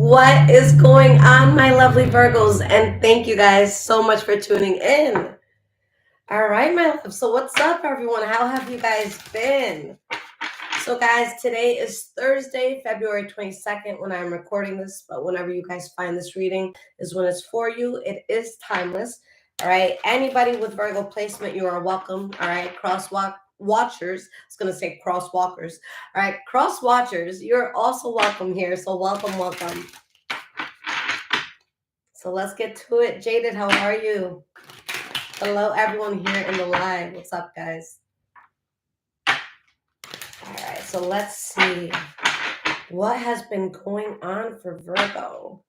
What is going on, my lovely Virgos? And thank you guys so much for tuning in. All right, my love. So, what's up, everyone? How have you guys been? So, guys, today is Thursday, February 22nd when I'm recording this. But whenever you guys find this reading is when it's for you. It is timeless. All right. Anybody with Virgo placement, you are welcome. All right. Watchers. I was going to say crosswalkers. All right. Cross watchers, you're also welcome here. So, welcome. So let's get to it. Jaded, how are you? Hello, everyone here in the live. What's up, guys? All right, so let's see what has been going on for Virgo.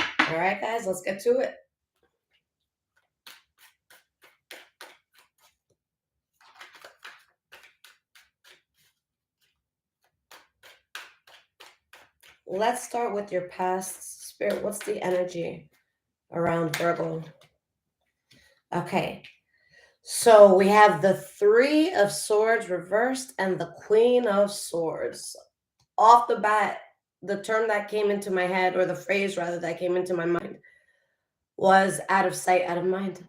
All right, guys, let's get to it. Let's start with your past spirit. What's the energy around Virgo? Okay, so we have the Three of Swords reversed and the Queen of Swords. Off the bat, the term that came into my head, or the phrase rather that came into my mind, was out of sight, out of mind.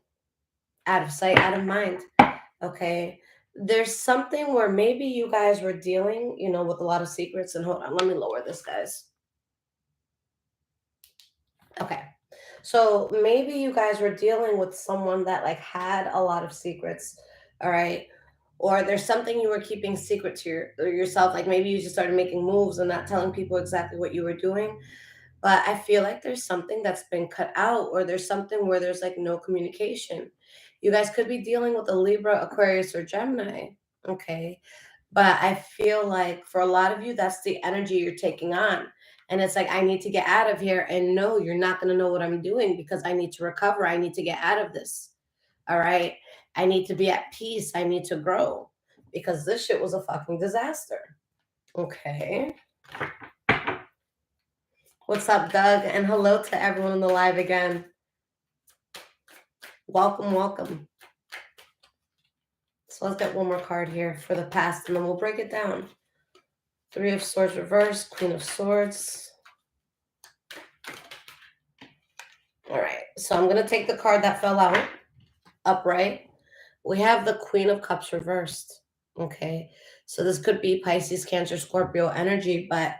Out of sight, out of mind. Okay. There's something where maybe you guys were dealing, with a lot of secrets. And hold on, let me lower this, guys. Okay. So maybe you guys were dealing with someone that had a lot of secrets. All right. Or there's something you were keeping secret to yourself. Like maybe you just started making moves and not telling people exactly what you were doing. But I feel like there's something that's been cut out, or there's something where there's no communication. You guys could be dealing with a Libra, Aquarius, or Gemini. Okay. But I feel like for a lot of you, that's the energy you're taking on. And it's like, I need to get out of here. And no, you're not going to know what I'm doing because I need to recover. I need to get out of this. All right. I need to be at peace. I need to grow because this shit was a fucking disaster. Okay. What's up, Doug? And hello to everyone on the live again. Welcome. So let's get one more card here for the past, and then we'll break it down. Three of Swords reversed, Queen of Swords. All right, so I'm going to take the card that fell out upright. We have the Queen of Cups reversed. Okay, so this could be Pisces, Cancer, Scorpio energy, but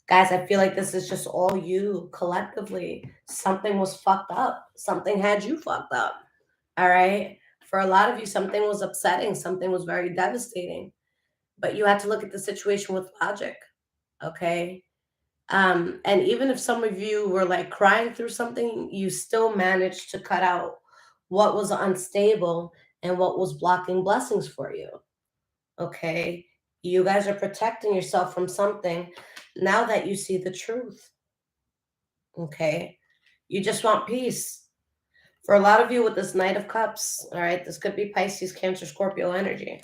guys, I feel like this is just all you collectively. Something was fucked up. Something had you fucked up. All right. For a lot of you, something was upsetting. Something was very devastating. But you had to look at the situation with logic. Okay. And even if some of you were crying through something, you still managed to cut out what was unstable and what was blocking blessings for you. Okay. You guys are protecting yourself from something now that you see the truth. Okay. You just want peace. For a lot of you with this Knight of Cups, all right, this could be Pisces, Cancer, Scorpio energy.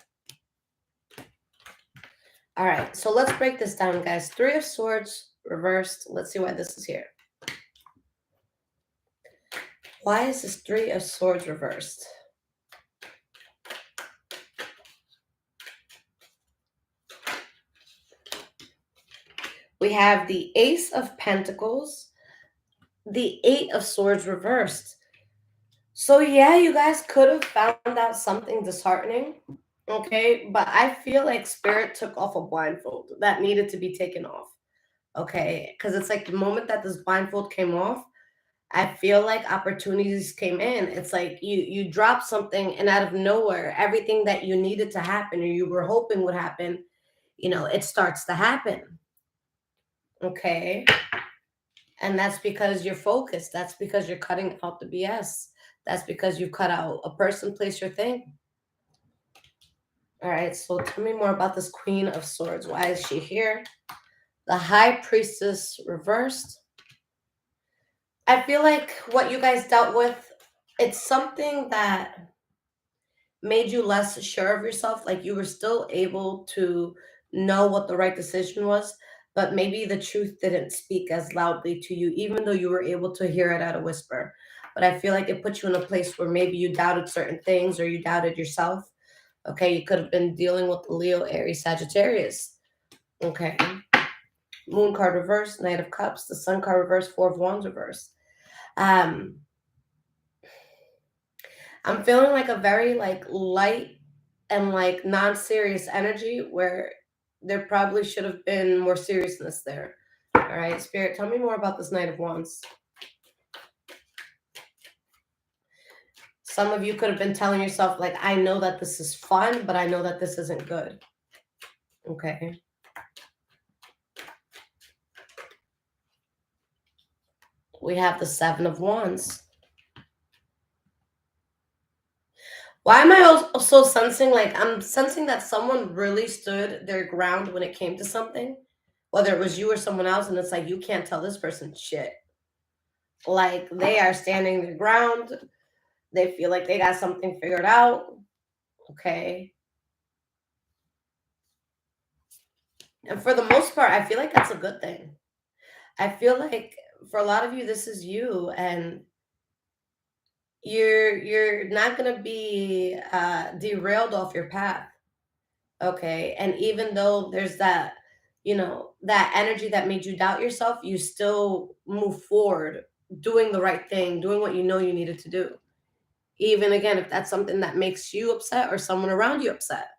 All right, so let's break this down, guys. Three of Swords reversed. Let's see why this is here. Why is this Three of Swords reversed? We have the Ace of Pentacles, the Eight of Swords reversed. So yeah, you guys could have found out something disheartening, okay? But I feel like Spirit took off a blindfold that needed to be taken off, okay? Because it's like the moment that this blindfold came off, I feel like opportunities came in. It's like you dropped something and out of nowhere, everything that you needed to happen or you were hoping would happen, it starts to happen, okay? And that's because you're focused. That's because you're cutting out the BS. That's because you cut out a person, place, or thing. All right, so tell me more about this Queen of Swords. Why is she here? The High Priestess reversed. I feel like what you guys dealt with, it's something that made you less sure of yourself. Like you were still able to know what the right decision was, but maybe the truth didn't speak as loudly to you, even though you were able to hear it at a whisper. But I feel like it put you in a place where maybe you doubted certain things or you doubted yourself. Okay, you could have been dealing with the Leo, Aries, Sagittarius. Okay. Moon card reverse, Knight of Cups, the Sun card reverse, Four of Wands reverse. I'm feeling like a very like light and like non-serious energy where there probably should have been more seriousness there. All right, Spirit, tell me more about this Knight of Wands. Some of you could have been telling yourself, like, I know that this is fun, but I know that this isn't good. Okay. We have the Seven of Wands. Why am I also sensing, like, I'm sensing that someone really stood their ground when it came to something, whether it was you or someone else, and it's like, you can't tell this person shit. Like, they are standing their ground. They feel like they got something figured out. Okay. And for the most part, I feel like that's a good thing. I feel like for a lot of you, this is you, and you're not gonna be derailed off your path. Okay. And even though there's that, that energy that made you doubt yourself, you still move forward, doing the right thing, doing what you know you needed to do. Even again, if that's something that makes you upset or someone around you upset.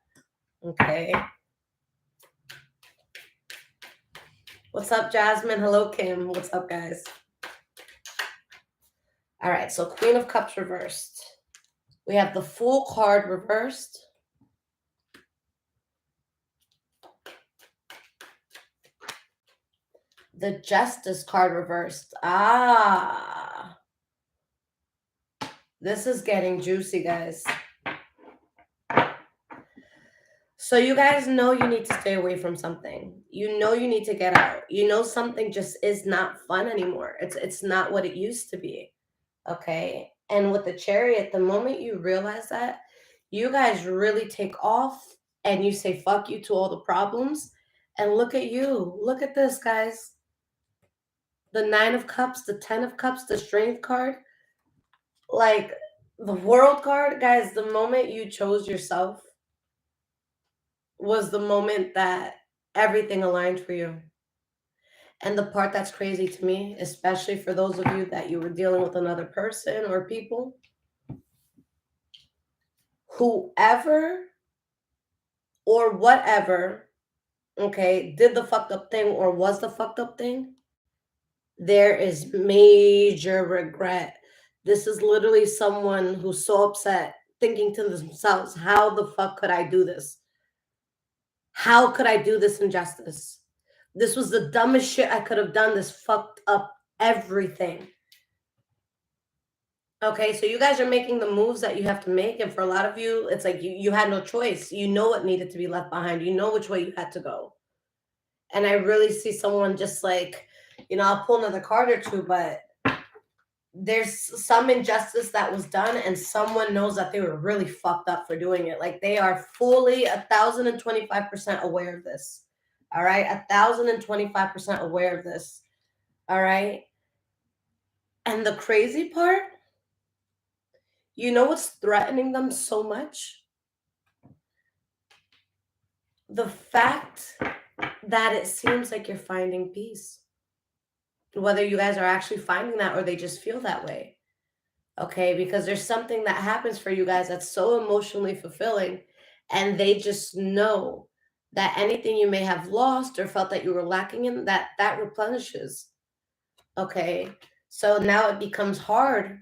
Okay. What's up, Jasmine? Hello, Kim. What's up, guys? All right. So Queen of Cups reversed. We have the Fool card reversed. The Justice card reversed. This is getting juicy, guys. So you guys know you need to stay away from something. You know you need to get out. You know something just is not fun anymore. It's not what it used to be. Okay? And with the Chariot, the moment you realize that, you guys really take off and you say fuck you to all the problems. And look at you. Look at this, guys. The Nine of Cups, the Ten of Cups, the Strength card. Like the World card, guys, the moment you chose yourself was the moment that everything aligned for you. And the part that's crazy to me, especially for those of you that you were dealing with another person or people, whoever or whatever, okay, did the fucked up thing or was the fucked up thing, there is major regret. This is literally someone who's so upset, thinking to themselves, how the fuck could I do this? How could I do this injustice? This was the dumbest shit I could have done. This fucked up everything. Okay, so you guys are making the moves that you have to make. And for a lot of you, it's like you had no choice. You know what needed to be left behind. You know which way you had to go. And I really see someone just like, I'll pull another card or two, but there's some injustice that was done and someone knows that they were really fucked up for doing it. Like they are fully 1,025% aware of this. All right. 1,025% aware of this. All right. And the crazy part, what's threatening them so much? The fact that it seems like you're finding peace. Whether you guys are actually finding that or they just feel that way. Okay, because there's something that happens for you guys that's so emotionally fulfilling, and they just know that anything you may have lost or felt that you were lacking in, that replenishes. Okay, so now it becomes hard,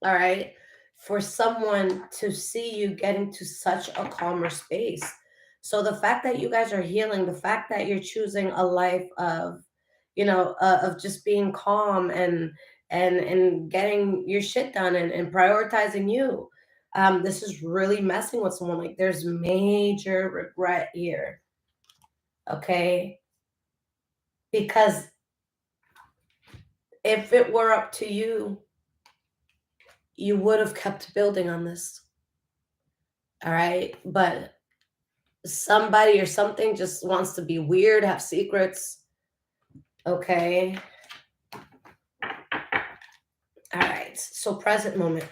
all right, for someone to see you getting to such a calmer space. So the fact that you guys are healing, the fact that you're choosing a life of, of just being calm and getting your shit done and prioritizing you. This is really messing with someone. Like there's major regret here. Okay. Because if it were up to you, you would have kept building on this. All right. But somebody or something just wants to be weird, have secrets. Okay. All right. So present moment.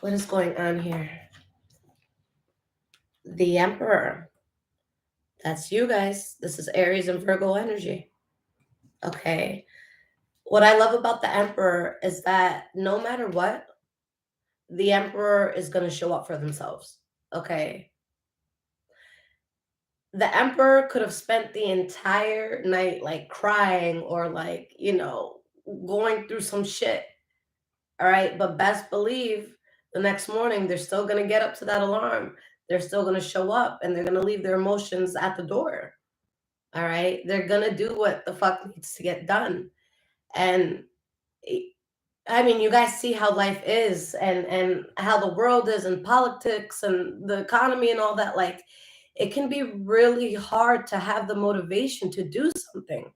What is going on here? The Emperor, That's you guys. This is Aries and Virgo energy. Okay. What I love about the Emperor is that no matter what, the Emperor is going to show up for themselves. Okay. The Emperor could have spent the entire night like crying or like, going through some shit. All right. But best believe the next morning, they're still going to get up to that alarm. They're still going to show up and they're going to leave their emotions at the door. All right. They're going to do what the fuck needs to get done. And I mean, you guys see how life is and how the world is and politics and the economy and all that. Like, it can be really hard to have the motivation to do something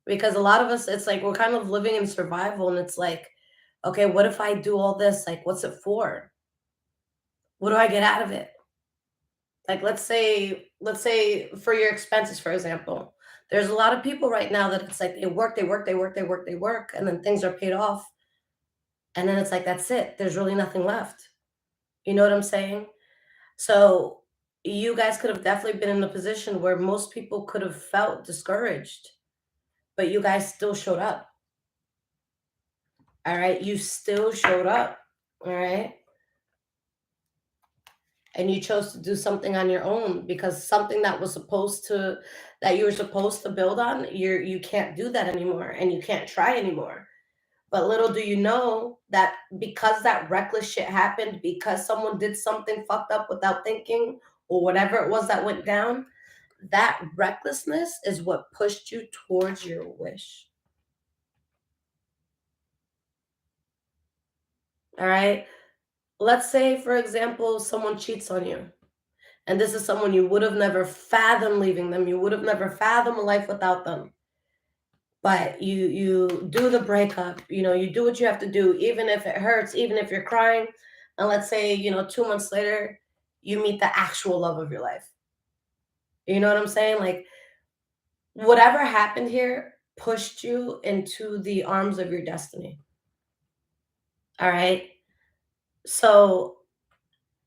because a lot of us, it's like we're kind of living in survival, and it's like, okay, what if I do all this? Like, what's it for? What do I get out of it? Like, let's say for your expenses, for example, there's a lot of people right now that it's like they work, and then things are paid off. And then it's like, that's it. There's really nothing left. You know what I'm saying? So you guys could have definitely been in a position where most people could have felt discouraged, but you guys still showed up. All right. You still showed up. All right. And you chose to do something on your own because something that you were supposed to build on, you can't do that anymore and you can't try anymore. But little do you know that because that reckless shit happened, because someone did something fucked up without thinking or whatever it was that went down, that recklessness is what pushed you towards your wish. All right. Let's say, for example, someone cheats on you. And this is someone you would have never fathomed leaving them. You would have never fathomed a life without them. But you do the breakup, you do what you have to do, even if it hurts, even if you're crying. And let's say, 2 months later, you meet the actual love of your life. You know what I'm saying? Like, whatever happened here pushed you into the arms of your destiny. All right. So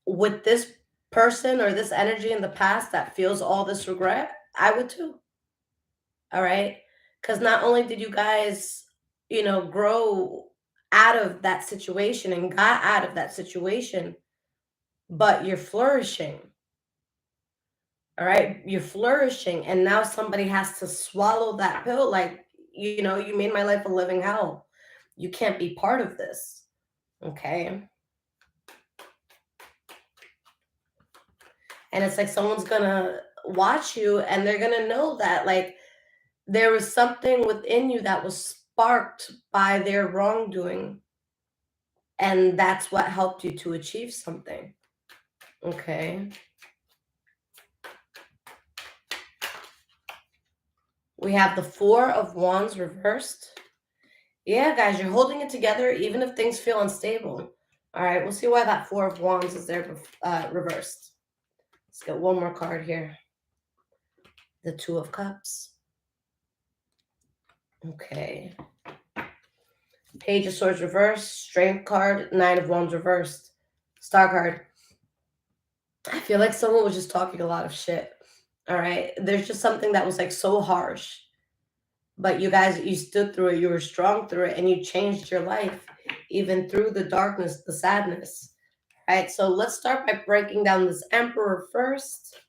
with this person or this energy in the past that feels all this regret, I would too. All right. Because not only did you guys, grow out of that situation and got out of that situation, but you're flourishing. All right. You're flourishing. And now somebody has to swallow that pill. Like, you made my life a living hell. You can't be part of this. Okay. And it's like someone's going to watch you and they're going to know that, like, there was something within you that was sparked by their wrongdoing. And that's what helped you to achieve something. Okay. We have the Four of Wands reversed. Yeah, guys, you're holding it together even if things feel unstable. All right, we'll see why that Four of Wands is there reversed. Let's get one more card here. The Two of Cups. Okay. Page of Swords reversed. Strength card. Nine of Wands reversed. Star card. I feel like someone was just talking a lot of shit. All right. There's just something that was like so harsh. But you guys, you stood through it. You were strong through it. And you changed your life. Even through the darkness, the sadness. All right. So let's start by breaking down this Emperor first.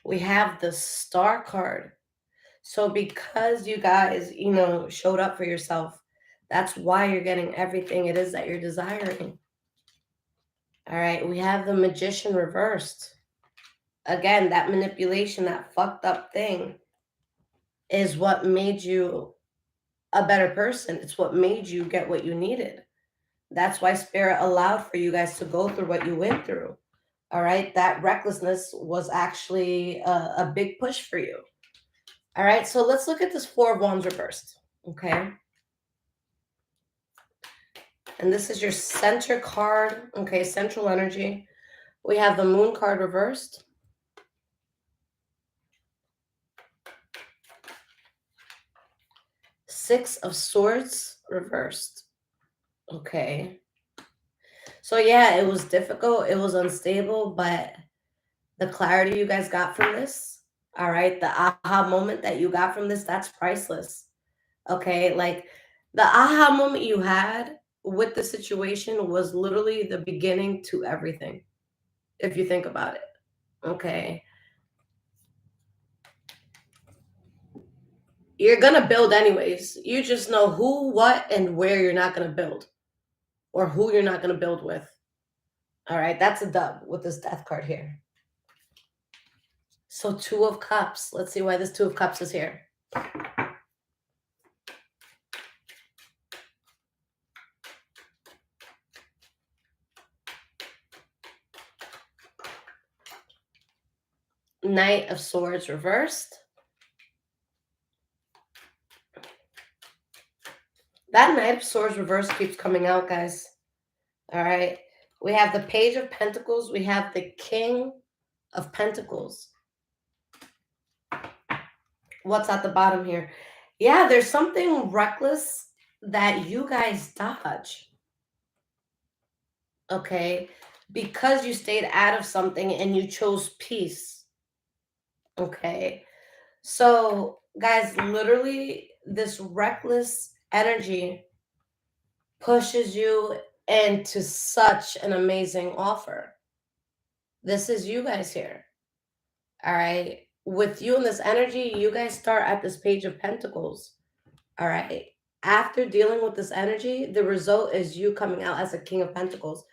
We have the Star card. So because you guys, showed up for yourself, that's why you're getting everything it is that you're desiring. All right, we have the Magician reversed. Again, that manipulation, that fucked up thing is what made you a better person. It's what made you get what you needed. That's why Spirit allowed for you guys to go through what you went through. All right, that recklessness was actually a big push for you. All right, so let's look at this Four of Wands reversed. Okay. And this is your center card. Okay, central energy. We have the Moon card reversed. Six of Swords reversed. Okay. So yeah, it was difficult, it was unstable, but the clarity you guys got from this, all right, the aha moment that you got from this, that's priceless. Okay, like the aha moment you had with the situation was literally the beginning to everything, if you think about it. Okay, you're gonna build anyways. You just know who, what, and where you're not gonna build, or who you're not gonna build with. All right, that's a dub with this death card here. So Two of Cups. Let's see why this Two of Cups is here. Knight of Swords reversed. That Knight of Swords reversed keeps coming out, guys. All right. We have the Page of Pentacles. We have the King of Pentacles. What's at the bottom here? Yeah, there's something reckless that you guys dodge. Okay. Because you stayed out of something and you chose peace. Okay. So, guys, literally, this reckless energy pushes you into such an amazing offer. This is you guys here. All right. With you and this energy, you guys start at this Page of Pentacles. All right. After dealing with this energy, the result is you coming out as a King of Pentacles.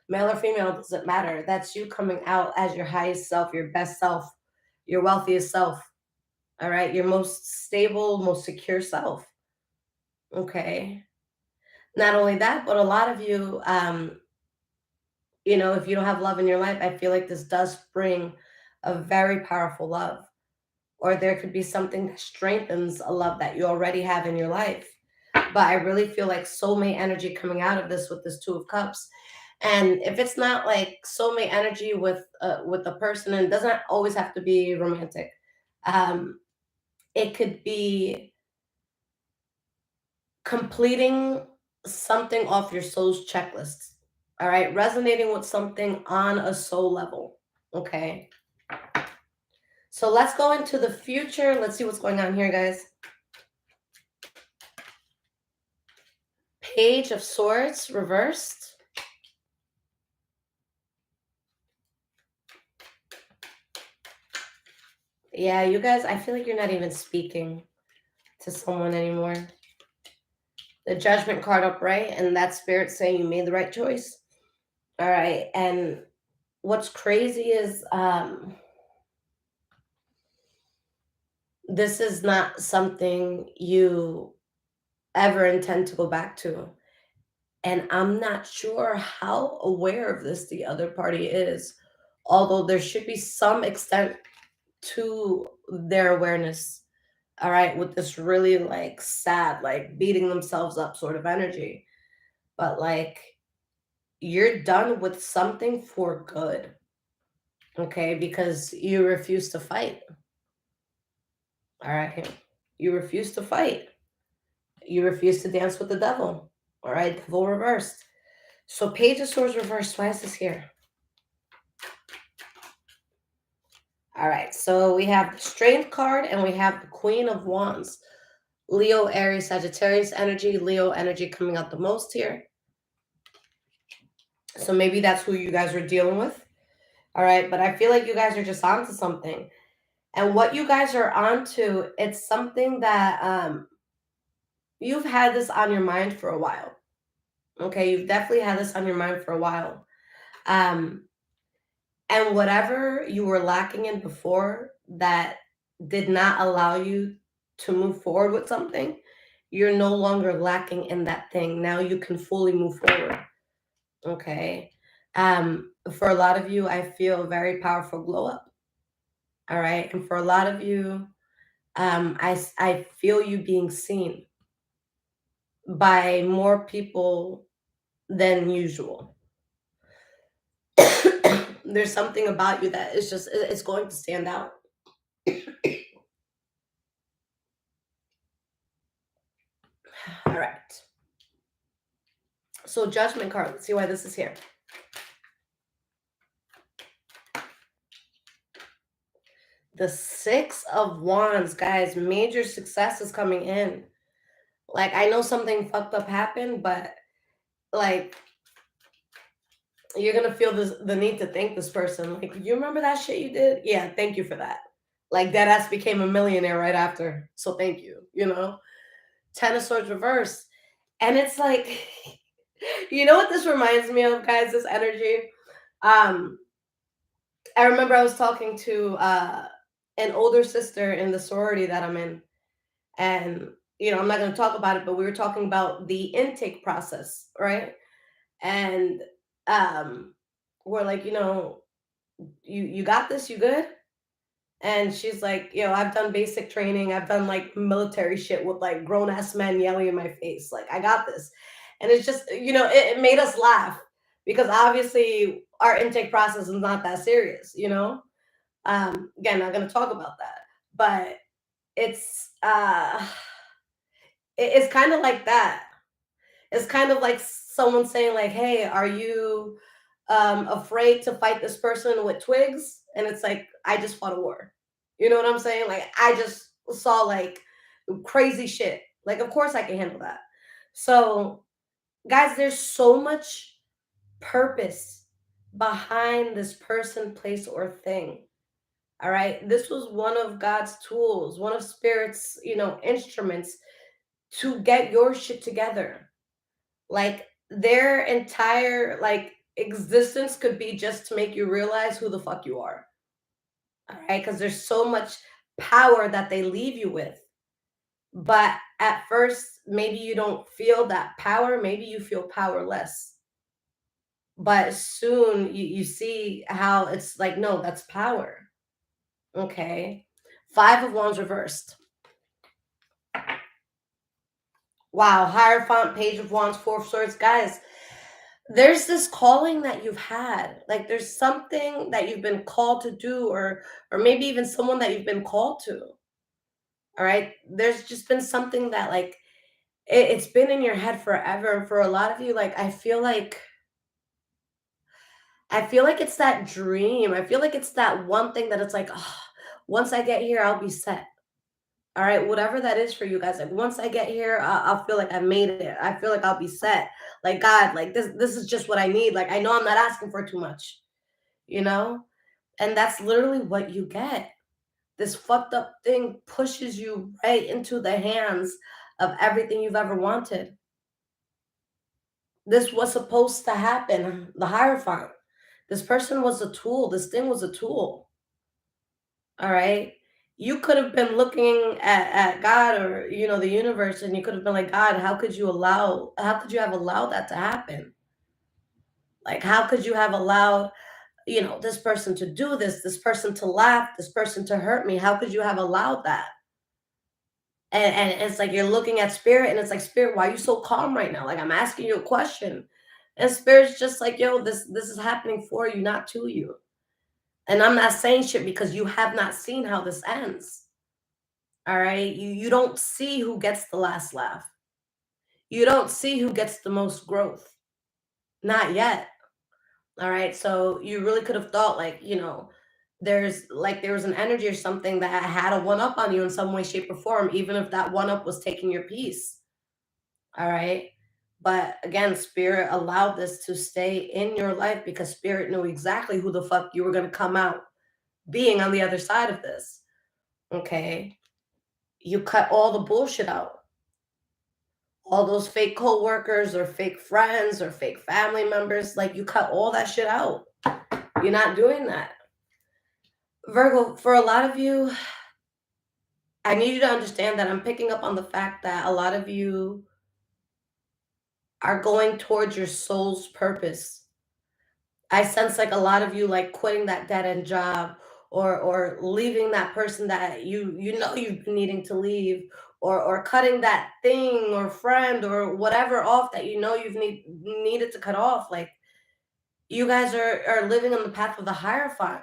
Male or female, doesn't matter. That's you coming out as your highest self, your best self, your wealthiest self. All right. Your most stable, most secure self. Okay. Not only that, but a lot of you, if you don't have love in your life, I feel like this does bring a very powerful love. Or there could be something that strengthens a love that you already have in your life. But I really feel like soulmate energy coming out of this with this Two of Cups. And if it's not like soulmate energy with a person, and it doesn't always have to be romantic, it could be completing something off your soul's checklist. All right, resonating with something on a soul level. Okay. So let's go into the future. Let's see what's going on here, guys. Page of Swords reversed. Yeah, you guys, I feel like you're not even speaking to someone anymore. The Judgment card upright, and that spirit saying you made the right choice. All right. And what's crazy is this is not something you ever intend to go back to. And I'm not sure how aware of this the other party is, although there should be some extent to their awareness. All right, with this really like sad, like beating themselves up sort of energy. But like, you're done with something for good. Okay, because you refuse to fight. All right, you refuse to fight. You refuse to dance with the devil. All right, devil reversed. So Page of Swords reversed. Why is this here? All right, so we have the Strength card and we have the Queen of Wands. Leo, Aries, Sagittarius energy. Leo energy coming out the most here. So maybe that's who you guys are dealing with. All right, but I feel like you guys are just onto something. And what you guys are onto, it's something that you've had this on your mind for a while. Okay, you've definitely had this on your mind for a while. And whatever you were lacking in before that did not allow you to move forward with something, you're no longer lacking in that thing. Now you can fully move forward. Okay. For a lot of you, I feel a very powerful glow up. All right. And for a lot of you, I feel you being seen by more people than usual. There's something about you that is just, it's going to stand out. All right. So Judgment card, let's see why this is here. The Six of Wands, guys, major success is coming in. Like, I know something fucked up happened, but like, you're gonna feel the need to thank this person. Like, you remember that shit you did? Yeah, thank you for that. Like, that ass became a millionaire right after. So thank you, you know? Ten of Swords reversed. And it's like, you know what this reminds me of, guys, this energy? Um, I remember I was talking to an older sister in the sorority that I'm in, and I'm not going to talk about it, but we were talking about the intake process, right? And um, we're like, you got this, you good? And she's like, I've done basic training, I've done like military shit with like grown ass men yelling in my face, like I got this. And it's just, it made us laugh because obviously our intake process is not that serious, again, not going to talk about that, but it's it's kind of like that. It's kind of like someone saying like, hey, are you afraid to fight this person with twigs? And it's like, I just fought a war. You know what I'm saying? Like, I just saw like crazy shit. Like, of course I can handle that. So guys, there's so much purpose behind this person, place, or thing. All right. This was one of God's tools, one of Spirit's, instruments to get your shit together. Like, their entire like existence could be just to make you realize who the fuck you are. All right. Because there's so much power that they leave you with. But at first, maybe you don't feel that power. Maybe you feel powerless. But soon you see how it's like, no, that's power. Okay. Five of Wands reversed. Wow, Hierophant, Page of Wands, Four of Swords. Guys, there's this calling that you've had. Like, there's something that you've been called to do, or maybe even someone that you've been called to. All right. There's just been something that like it's been in your head forever. And for a lot of you, like I feel like it's that dream. I feel like it's that one thing that it's like, oh, once I get here, I'll be set. All right, whatever that is for you guys. Like, once I get here, I'll feel like I made it. I feel like I'll be set. Like, God, like this is just what I need. Like, I know I'm not asking for too much, you know? And that's literally what you get. This fucked up thing pushes you right into the hands of everything you've ever wanted. This was supposed to happen. The Hierophant. This person was a tool. This thing was a tool. All right. You could have been looking at God, or the universe, and you could have been like, God, how could you have allowed that to happen? Like, how could you have allowed, this person to do this person to laugh, this person to hurt me? How could you have allowed that? And it's like you're looking at Spirit, and it's like, Spirit, why are you so calm right now? Like, I'm asking you a question. And Spirit's just like, yo, this is happening for you, not to you. And I'm not saying shit because you have not seen how this ends. All right. You don't see who gets the last laugh. You don't see who gets the most growth. Not yet. All right. So you really could have thought like, there was an energy or something that had a one up on you in some way, shape, or form, even if that one up was taking your peace. All right. But again, Spirit allowed this to stay in your life because Spirit knew exactly who the fuck you were going to come out being on the other side of this. Okay. You cut all the bullshit out. All those fake co-workers or fake friends or fake family members, like, you cut all that shit out. You're not doing that. Virgo, for a lot of you, I need you to understand that I'm picking up on the fact that a lot of you are going towards your soul's purpose. I sense like a lot of you like quitting that dead end job, or leaving that person that you've been needing to leave, or cutting that thing or friend or whatever off that needed to cut off. Like, you guys are living on the path of the Hierophant.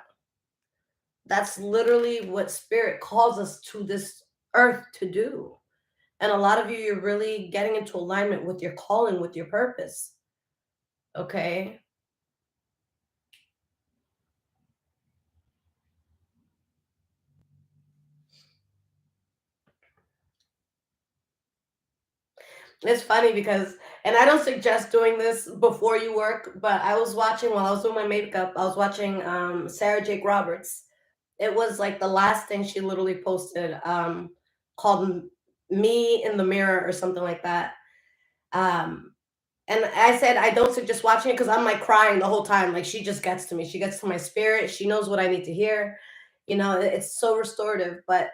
That's literally what Spirit calls us to this earth to do. And a lot of you, you're really getting into alignment with your calling, with your purpose. Okay. It's funny because, and I don't suggest doing this before you work, but I was watching while I was doing my makeup, I was watching Sarah Jake Roberts. It was like the last thing she literally posted, called Me in the Mirror or something like that. Um, and I said I don't suggest watching it because I'm like crying the whole time. Like she just gets to me. She gets to my spirit. She knows what I need to hear. It's so restorative. But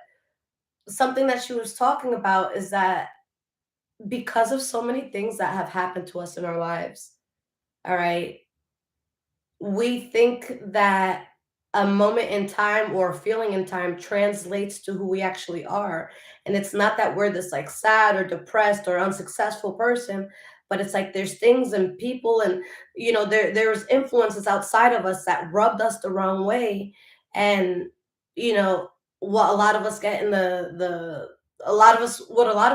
something that she was talking about is that because of so many things that have happened to us in our lives, all right, we think that a moment in time or a feeling in time translates to who we actually are. And it's not that we're this like sad or depressed or unsuccessful person, but it's like there's things and people and there's influences outside of us that rubbed us the wrong way. And you know what a lot of us get in the a lot of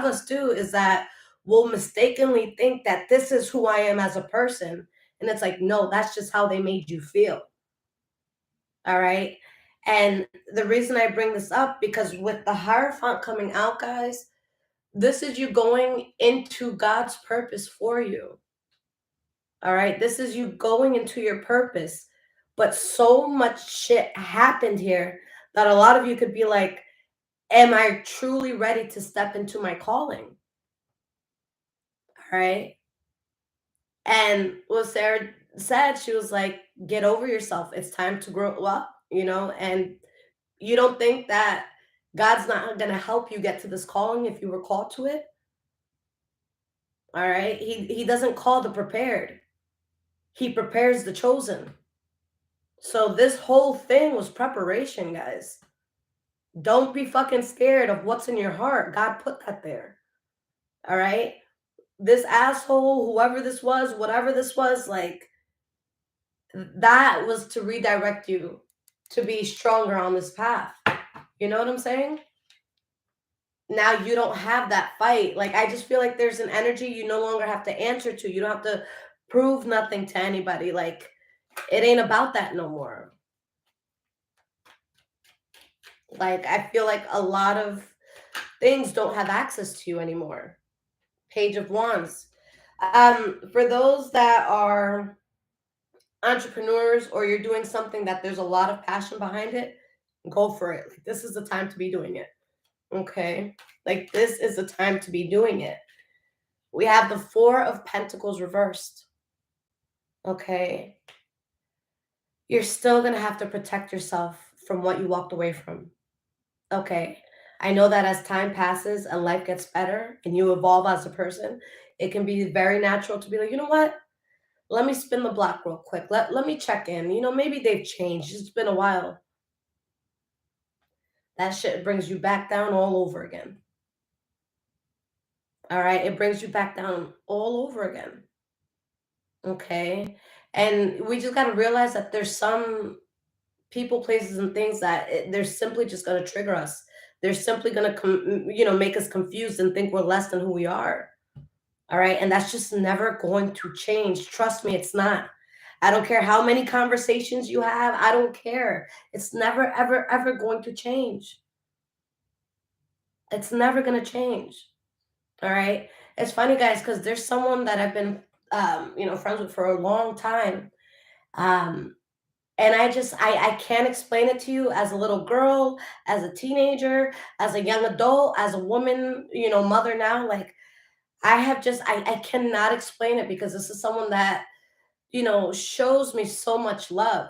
us do is that we'll mistakenly think that this is who I am as a person, and it's like, no, that's just how they made you feel. All right. And the reason I bring this up, because with the Hierophant coming out, guys, this is you going into God's purpose for you. All right. This is you going into your purpose. But so much shit happened here that a lot of you could be like, am I truly ready to step into my calling? All right. And what Sarah said, she was like, get over yourself. It's time to grow up. And you don't think that God's not going to help you get to this calling if you were called to it? All right. He doesn't call the prepared, he prepares the chosen. So this whole thing was preparation, guys. Don't be fucking scared of what's in your heart. God put that there. All right. This asshole, whoever this was, whatever this was, like, that was to redirect you to be stronger on this path. You know what I'm saying? Now you don't have that fight. Like, I just feel like there's an energy you no longer have to answer to. You don't have to prove nothing to anybody. Like, it ain't about that no more. Like, I feel like a lot of things don't have access to you anymore. Page of Wands. For those that are entrepreneurs or you're doing something that there's a lot of passion behind it, go for it. Like, this is the time to be doing it. Okay? Like, this is the time to be doing it. We have the Four of Pentacles reversed. Okay? You're still going to have to protect yourself from what you walked away from. Okay? I know that as time passes and life gets better and you evolve as a person, it can be very natural to be like, you know what? Let me spin the block real quick. Let me check in. Maybe they've changed. It's been a while. That shit brings you back down all over again. All right? It brings you back down all over again. Okay? And we just got to realize that there's some people, places, and things that they're simply just going to trigger us. They're simply going to, make us confused and think we're less than who we are. All right. And that's just never going to change. Trust me, it's not. I don't care how many conversations you have. I don't care. It's never, ever, ever going to change. It's never going to change. All right. It's funny, guys, because there's someone that I've been, friends with for a long time. Um, and I can't explain it to you as a little girl, as a teenager, as a young adult, as a woman, mother now. Like, I cannot explain it because this is someone that, shows me so much love.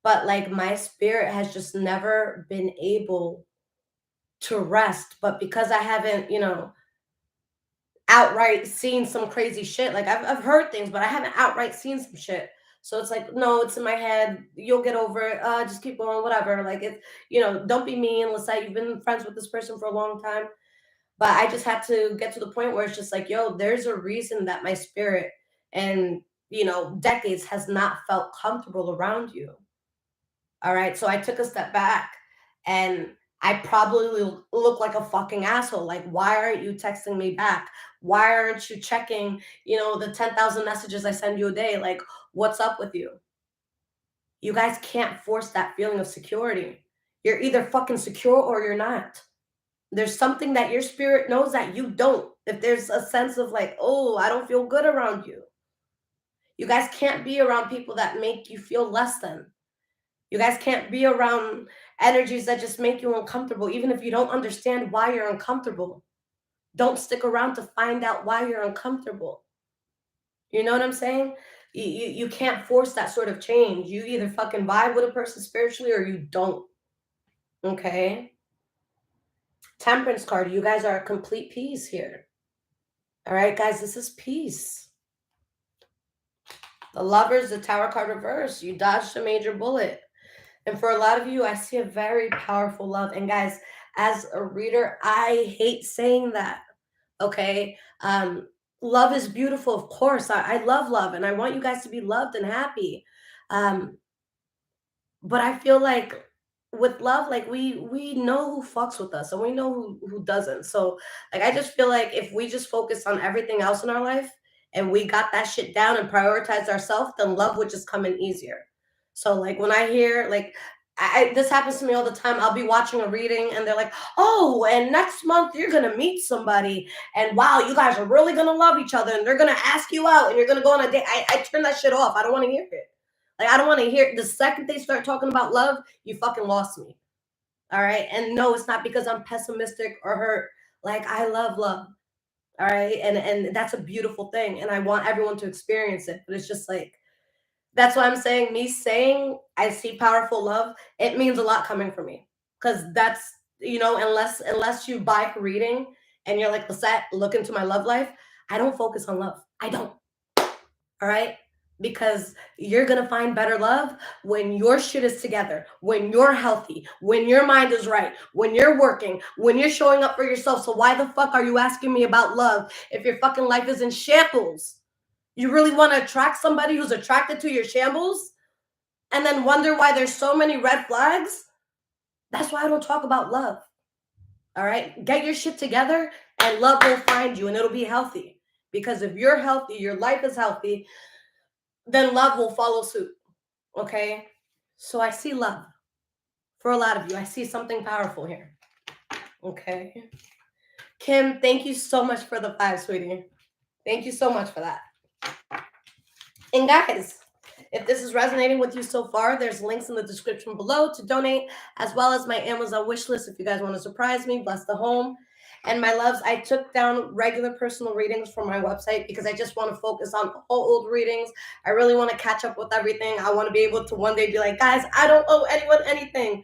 But like my spirit has just never been able to rest. But because I haven't, outright seen some crazy shit. Like, I've heard things, but I haven't outright seen some shit. So it's like, no, it's in my head. You'll get over it. Just keep going, whatever. Like, don't be mean. Let's say you've been friends with this person for a long time. But I just had to get to the point where it's just like, yo, there's a reason that my spirit and, decades has not felt comfortable around you. All right. So I took a step back and I probably look like a fucking asshole. Like, why aren't you texting me back? Why aren't you checking, the 10,000 messages I send you a day? Like, what's up with you? You guys can't force that feeling of security. You're either fucking secure or you're not. There's something that your spirit knows that you don't. if there's a sense of like, oh, I don't feel good around you. You guys can't be around people that make you feel less than. You guys can't be around energies that just make you uncomfortable, even if you don't understand why you're uncomfortable. Don't stick around to find out why you're uncomfortable. You know what I'm saying? You can't force that sort of change. You either fucking vibe with a person spiritually or you don't. Okay? Temperance card, you guys are a complete peace here. All right, guys, this is peace. The Lovers, the Tower card reverse. You dodged a major bullet. And for a lot of you, I see a very powerful love. And guys, as a reader, I hate saying that. Okay? Love is beautiful, of course. I love love, and I want you guys to be loved and happy. But I feel like with love, like we know who fucks with us and we know who doesn't. So like I just feel like if we just focus on everything else in our life and we got that shit down and prioritize ourselves, then love would just come in easier. So like when I hear like this happens to me all the time. I'll be watching a reading and they're like, oh, and next month you're gonna meet somebody, and wow, you guys are really gonna love each other, and they're gonna ask you out, and you're gonna go on a date. I turn that shit off. I don't want to hear it. Like, I don't want to hear the second they start talking about love, you fucking lost me. All right. And no, it's not because I'm pessimistic or hurt. Like, I love love. All right. And that's a beautiful thing. And I want everyone to experience it. But it's just like, that's why I'm saying, me saying I see powerful love, it means a lot coming from me. Because that's, unless you buy a reading and you're like, Lisette, look into my love life, I don't focus on love. I don't. All right. Because you're going to find better love when your shit is together, when you're healthy, when your mind is right, when you're working, when you're showing up for yourself. So why the fuck are you asking me about love if your fucking life is in shambles? You really want to attract somebody who's attracted to your shambles and then wonder why there's so many red flags? That's why I don't talk about love. All right. Get your shit together and love will find you and it'll be healthy. Because if you're healthy, your life is healthy, then love will follow suit. Okay? So I see love for a lot of you. I see something powerful here. Okay? Kim, thank you so much for the 5, sweetie. Thank you so much for that. And guys, if this is resonating with you so far, there's links in the description below to donate, as well as my Amazon wish list if you guys want to surprise me, bless the home. And my loves, I took down regular personal readings from my website because I just want to focus on all old readings. I really want to catch up with everything. I want to be able to one day be like, guys, I don't owe anyone anything.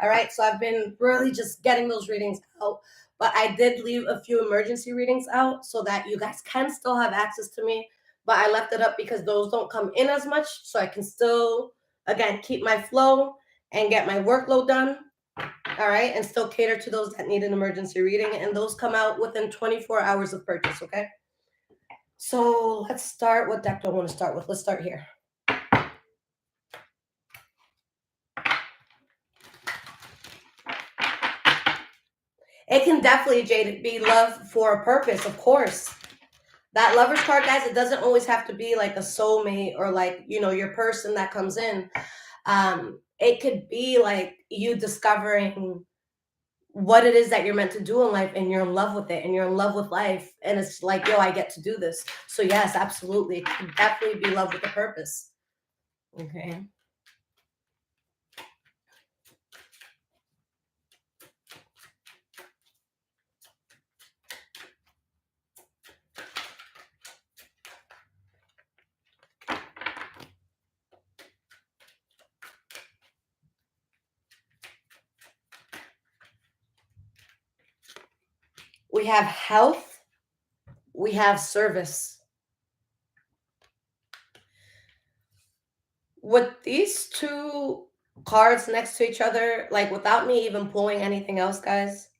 All right. So I've been really just getting those readings out. But I did leave a few emergency readings out so that you guys can still have access to me. But I left it up because those don't come in as much. So I can still, again, keep my flow and get my workload done. All right. And still cater to those that need an emergency reading. And those come out within 24 hours of purchase. Okay. So let's start. What deck do I want to start with? Let's start here. It can definitely, Jade, be love for a purpose, of course. That Lover's card, guys, it doesn't always have to be like a soulmate or like, your person that comes in. It could be like you discovering what it is that you're meant to do in life and you're in love with it and you're in love with life. And it's like, yo, I get to do this. So yes, absolutely. It could definitely be love with a purpose. Okay. We have health. We have service. With these two cards next to each other, like without me even pulling anything else, guys,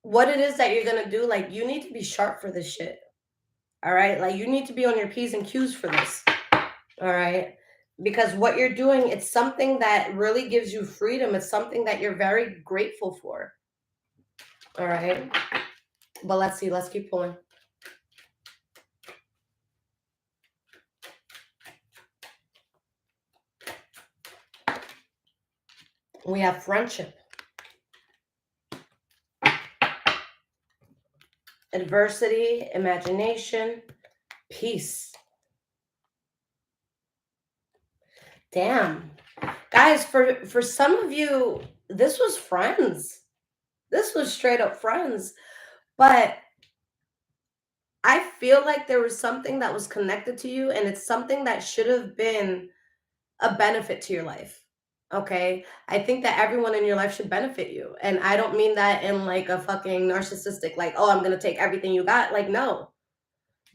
what it is that you're going to do, like you need to be sharp for this shit. All right. Like you need to be on your P's and Q's for this. All right. Because what you're doing, it's something that really gives you freedom. It's something that you're very grateful for. All right. But let's see. Let's keep pulling. We have friendship. adversity, imagination, peace. Damn. Guys, for some of you, this was friends. This was straight up friends. But I feel like there was something that was connected to you, and it's something that should have been a benefit to your life. Okay. I think that everyone in your life should benefit you. And I don't mean that in like a fucking narcissistic, like, oh, I'm going to take everything you got. Like, no.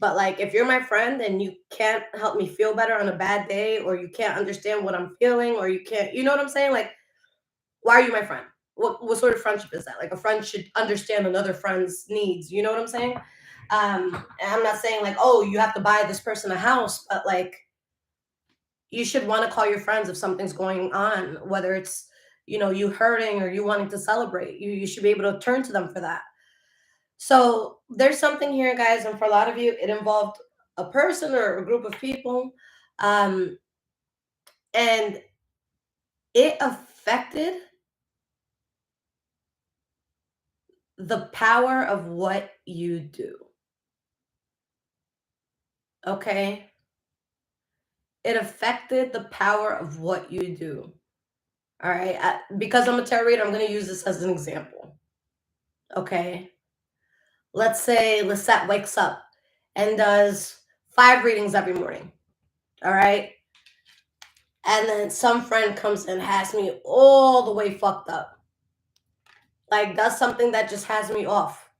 But like, if you're my friend and you can't help me feel better on a bad day, or you can't understand what I'm feeling, or you can't, you know what I'm saying? Like, why are you my friend? What sort of friendship is that? Like, a friend should understand another friend's needs. You know what I'm saying? And I'm not saying like, oh, you have to buy this person a house, but like, you should want to call your friends if something's going on, whether it's, you hurting or you wanting to celebrate. You should be able to turn to them for that. So there's something here, guys, and for a lot of you, it involved a person or a group of people, um, and it affected the power of what you do. Okay, it affected the power of what you do. All right, because I'm a tarot reader, I'm going to use this as an example. Okay, let's say Lisette wakes up and does 5 readings every morning. All right. And then some friend comes and has me all the way fucked up. Like, does something that just has me off.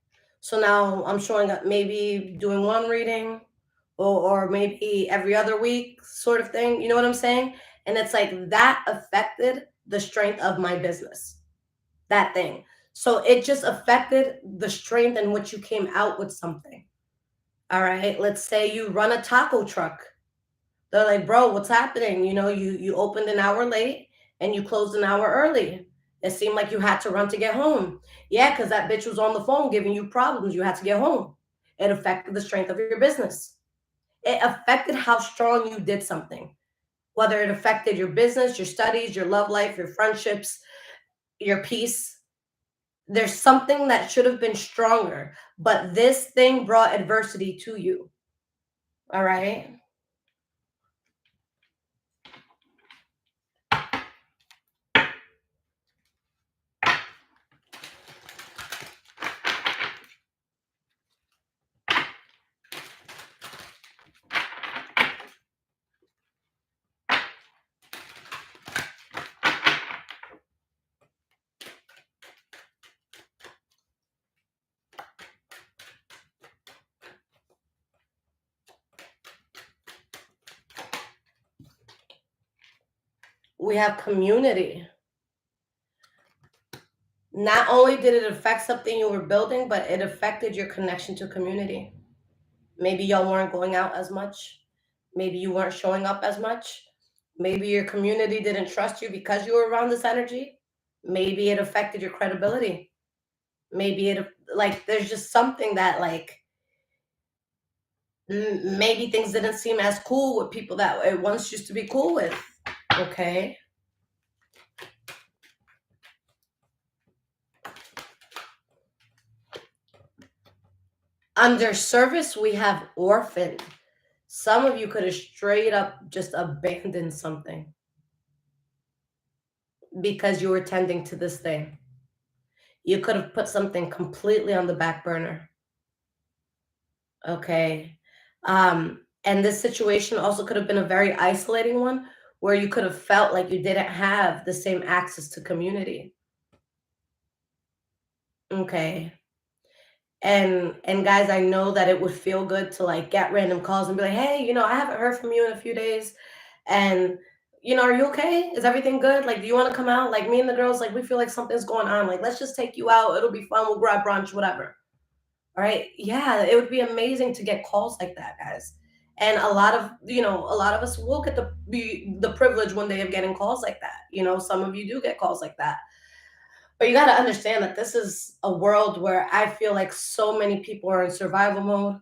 So now I'm showing up, maybe doing 1 reading, or maybe every other week, sort of thing. You know what I'm saying? And it's like that affected the strength of my business. That thing. So it just affected the strength in which you came out with something. All right. Let's say you run a taco truck. They're like, bro, what's happening? You opened an hour late and you closed an hour early. It seemed like you had to run to get home. Yeah, because that bitch was on the phone giving you problems. You had to get home. It affected the strength of your business. It affected how strong you did something, whether it affected your business, your studies, your love life, your friendships, your peace. There's something that should have been stronger, but this thing brought adversity to you. All right. We have community. Not only did it affect something you were building, but it affected your connection to community. Maybe y'all weren't going out as much. Maybe you weren't showing up as much. Maybe your community didn't trust you because you were around this energy. Maybe it affected your credibility. Maybe like, there's just something that, like, maybe things didn't seem as cool with people that it once used to be cool with. Okay. Under service, we have orphaned. Some of you could have straight up just abandoned something because you were tending to this thing. You could have put something completely on the back burner. Okay. And this situation also could have been a very isolating one, where you could have felt like you didn't have the same access to community. Okay. And guys, I know that it would feel good to like get random calls and be like, hey, I haven't heard from you in a few days. And are you okay? Is everything good? Like, do you want to come out? Like, me and the girls, like, we feel like something's going on. Like, let's just take you out. It'll be fun. We'll grab brunch, whatever. All right. Yeah, it would be amazing to get calls like that, guys. And a lot of us will get the privilege one day of getting calls like that. Some of you do get calls like that. But you got to understand that this is a world where I feel like so many people are in survival mode.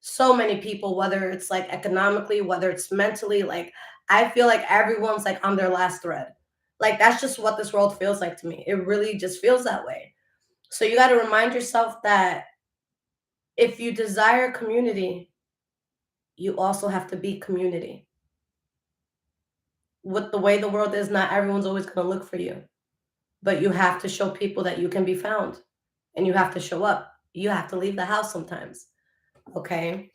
So many people, whether it's like economically, whether it's mentally, like, I feel like everyone's like on their last thread. Like, that's just what this world feels like to me. It really just feels that way. So you got to remind yourself that if you desire community, you also have to be community. With the way the world is, not everyone's always going to look for you, but you have to show people that you can be found, and you have to show up. You have to leave the house sometimes. Okay.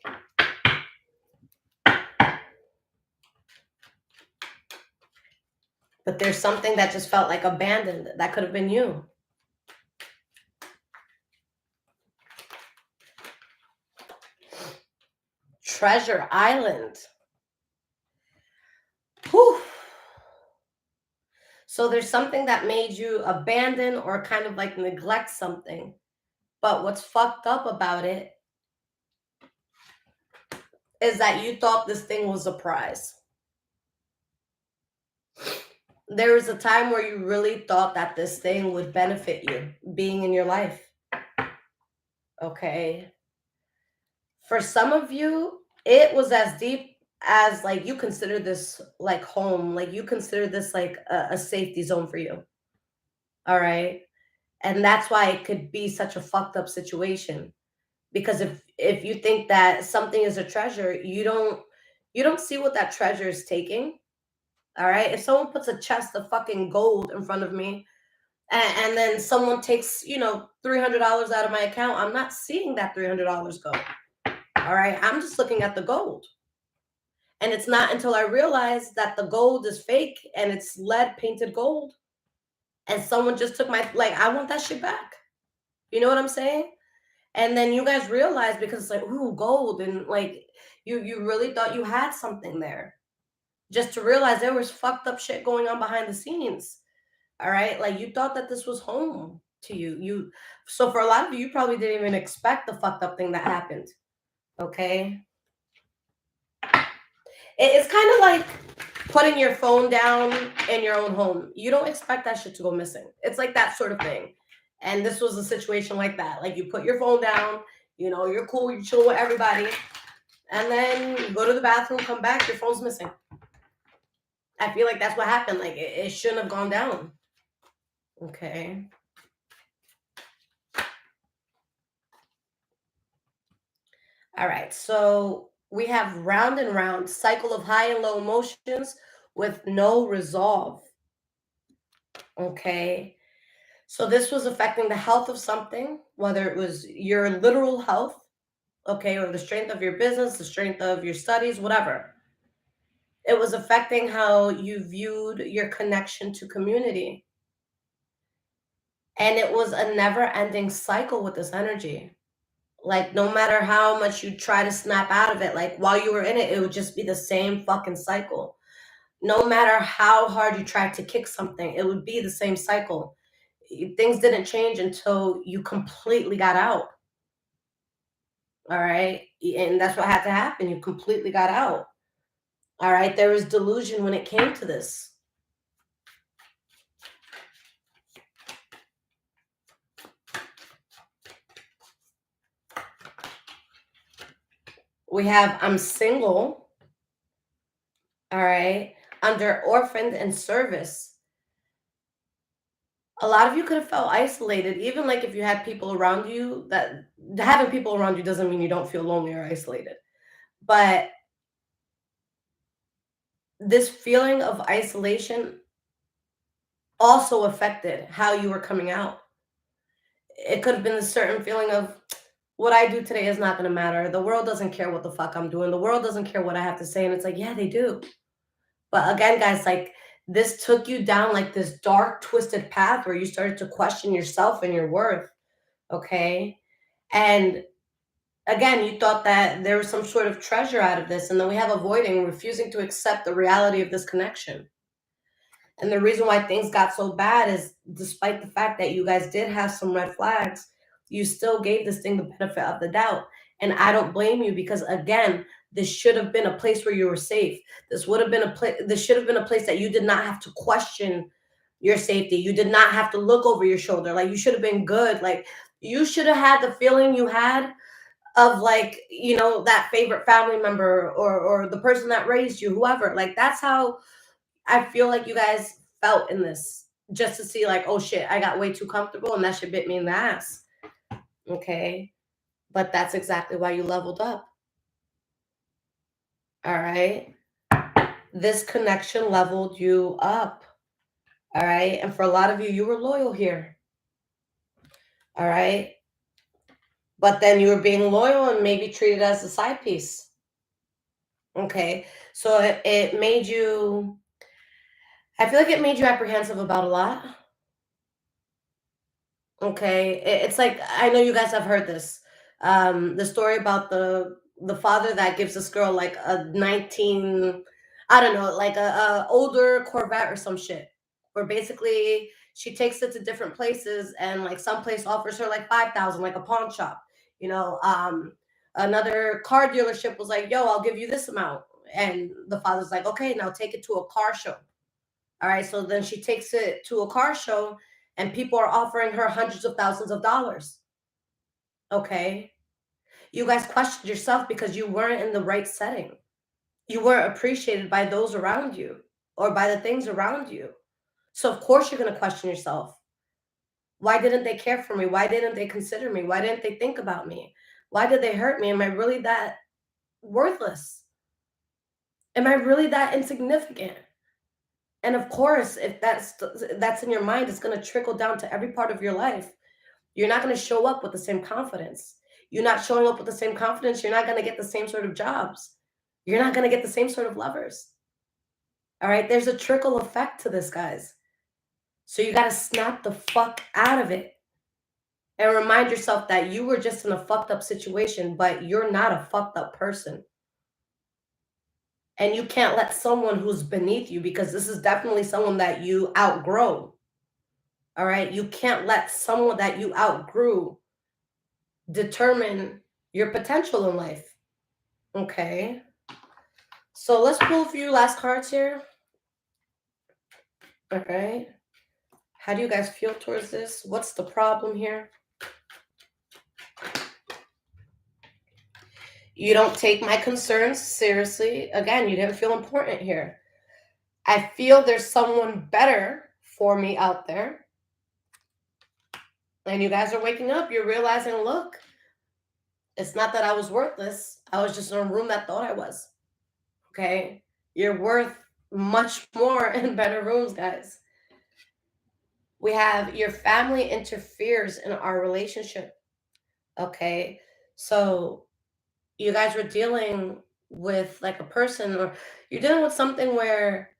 But there's something that just felt like abandoned. That could have been you. Treasure Island. Whew. So there's something that made you abandon or kind of like neglect something. But what's fucked up about it is that you thought this thing was a prize. There was a time where you really thought that this thing would benefit you being in your life. Okay. For some of you, it was as deep as like you consider this like home, like you consider this like a safety zone for you. All right. And that's why it could be such a fucked up situation. Because if you think that something is a treasure, you don't see what that treasure is taking. All right. If someone puts a chest of fucking gold in front of me and then someone takes, $300 out of my account, I'm not seeing that $300 go. All right. I'm just looking at the gold. And it's not until I realize that the gold is fake and it's lead painted gold and someone just took I want that shit back. You know what I'm saying? And then you guys realize, because it's like, ooh, gold. And like, you really thought you had something there, just to realize there was fucked up shit going on behind the scenes. All right. Like, you thought that this was home to you. So for a lot of you, you probably didn't even expect the fucked up thing that happened. Okay. It's kind of like putting your phone down in your own home. You don't expect that shit to go missing. It's like that sort of thing. And this was a situation like that. Like, you put your phone down, you're cool, you're chilling with everybody, and then you go to the bathroom, come back, your phone's missing. I feel like that's what happened. Like, it shouldn't have gone down. Okay. All right. So we have round and round, cycle of high and low emotions with no resolve. Okay. So this was affecting the health of something, whether it was your literal health, okay, or the strength of your business, the strength of your studies, whatever. It was affecting how you viewed your connection to community. And it was a never-ending cycle with this energy. Like, no matter how much you try to snap out of it, like while you were in it, it would just be the same fucking cycle. No matter how hard you tried to kick something, it would be the same cycle. Things didn't change until you completely got out. All right. And that's what had to happen. You completely got out. All right. There was delusion when it came to this. We have I'm single. All right. Under orphaned and service. A lot of you could have felt isolated, even like if you had people around you. That having people around you doesn't mean you don't feel lonely or isolated. But this feeling of isolation also affected how you were coming out. It could have been a certain feeling of, what I do today is not going to matter. The world doesn't care what the fuck I'm doing. The world doesn't care what I have to say. And it's like, yeah, they do. But again, guys, like, this took you down like this dark, twisted path where you started to question yourself and your worth. Okay. And again, you thought that there was some sort of treasure out of this. And then we have avoiding, refusing to accept the reality of this connection. And the reason why things got so bad is, despite the fact that you guys did have some red flags, you still gave this thing the benefit of the doubt. And I don't blame you, because again, this should have been a place where you were safe. This would have been a place, this should have been a place that you did not have to question your safety. You did not have to look over your shoulder. Like, you should have been good. Like, you should have had the feeling you had of, like, that favorite family member or the person that raised you, whoever. Like, that's how I feel like you guys felt in this, just to see like, oh shit, I got way too comfortable and that shit bit me in the ass. Okay. But that's exactly why you leveled up. All right. This connection leveled you up. All right. And for a lot of you, you were loyal here. All right. But then you were being loyal and maybe treated as a side piece. Okay. So it made you, I feel like it made you apprehensive about a lot. Okay. It's like, I know you guys have heard this. The story about the father that gives this girl like a 19, I don't know, like a older Corvette or some shit. Where basically she takes it to different places and like some place offers her like 5,000, like a pawn shop. You know, another car dealership was like, yo, I'll give you this amount. And the father's like, okay, now take it to a car show. All right. So then she takes it to a car show and people are offering her hundreds of thousands of dollars. Okay. You guys questioned yourself because you weren't in the right setting. You weren't appreciated by those around you or by the things around you. So, of course, you're going to question yourself. Why didn't they care for me? Why didn't they consider me? Why didn't they think about me? Why did they hurt me? Am I really that worthless? Am I really that insignificant? And of course, if that's in your mind, it's going to trickle down to every part of your life. You're not going to show up with the same confidence. You're not showing up with the same confidence. You're not going to get the same sort of jobs. You're not going to get the same sort of lovers. All right. There's a trickle effect to this, guys. So you got to snap the fuck out of it and remind yourself that you were just in a fucked up situation, but you're not a fucked up person. And you can't let someone who's beneath you, because this is definitely someone that you outgrow. All right. You can't let someone that you outgrew determine your potential in life. Okay. So let's pull a few last cards here. All right. How do you guys feel towards this? What's the problem here? You don't take my concerns seriously. Again, you didn't feel important here. I feel there's someone better for me out there. And you guys are waking up. You're realizing, look, it's not that I was worthless. I was just in a room that thought I was. Okay. You're worth much more in better rooms, guys. We have your family interferes in our relationship. Okay. So you guys were dealing with like a person, or you're dealing with something where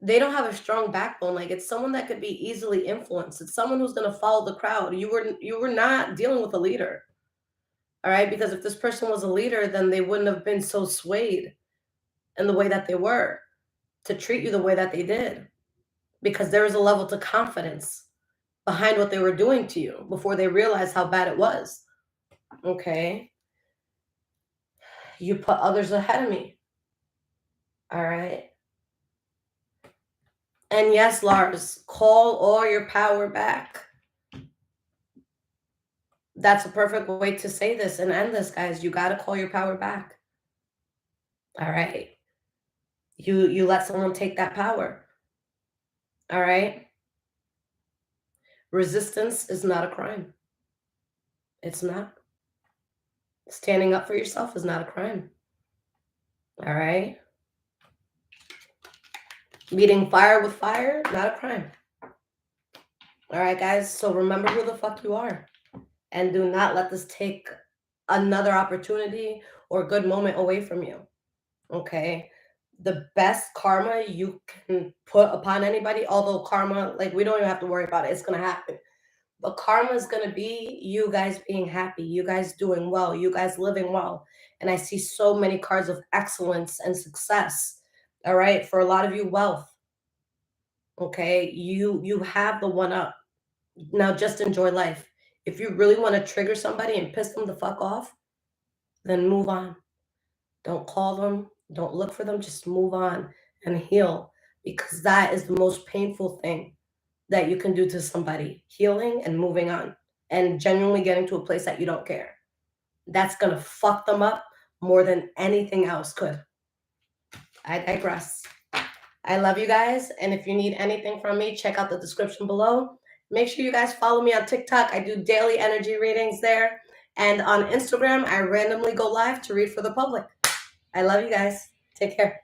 they don't have a strong backbone. Like it's someone that could be easily influenced. It's someone who's going to follow the crowd. You were not dealing with a leader. All right? Because if this person was a leader, then they wouldn't have been so swayed in the way that they were to treat you the way that they did. Because there was a level to confidence behind what they were doing to you before they realized how bad it was. Okay? You put others ahead of me. All right? And yes, Lars, call all your power back. That's a perfect way to say this and end this, guys. You got to call your power back. All right? You let someone take that power. All right? Resistance is not a crime. It's not. Standing up for yourself is not a crime. All right? Meeting fire with fire, not a crime. All right, guys? So remember who the fuck you are. And do not let this take another opportunity or good moment away from you. Okay? The best karma you can put upon anybody, although karma, like we don't even have to worry about it. It's going to happen. But karma is going to be you guys being happy, you guys doing well, you guys living well. And I see so many cards of excellence and success. All right? For a lot of you, wealth. Okay? You have the one up. Now just enjoy life. If you really want to trigger somebody and piss them the fuck off, then move on. Don't call them. Don't look for them. Just move on and heal, because that is the most painful thing that you can do to somebody. Healing and moving on and genuinely getting to a place that you don't care. That's going to fuck them up more than anything else could. I digress. I love you guys. And if you need anything from me, check out the description below. Make sure you guys follow me on TikTok. I do daily energy readings there. And on Instagram, I randomly go live to read for the public. I love you guys. Take care.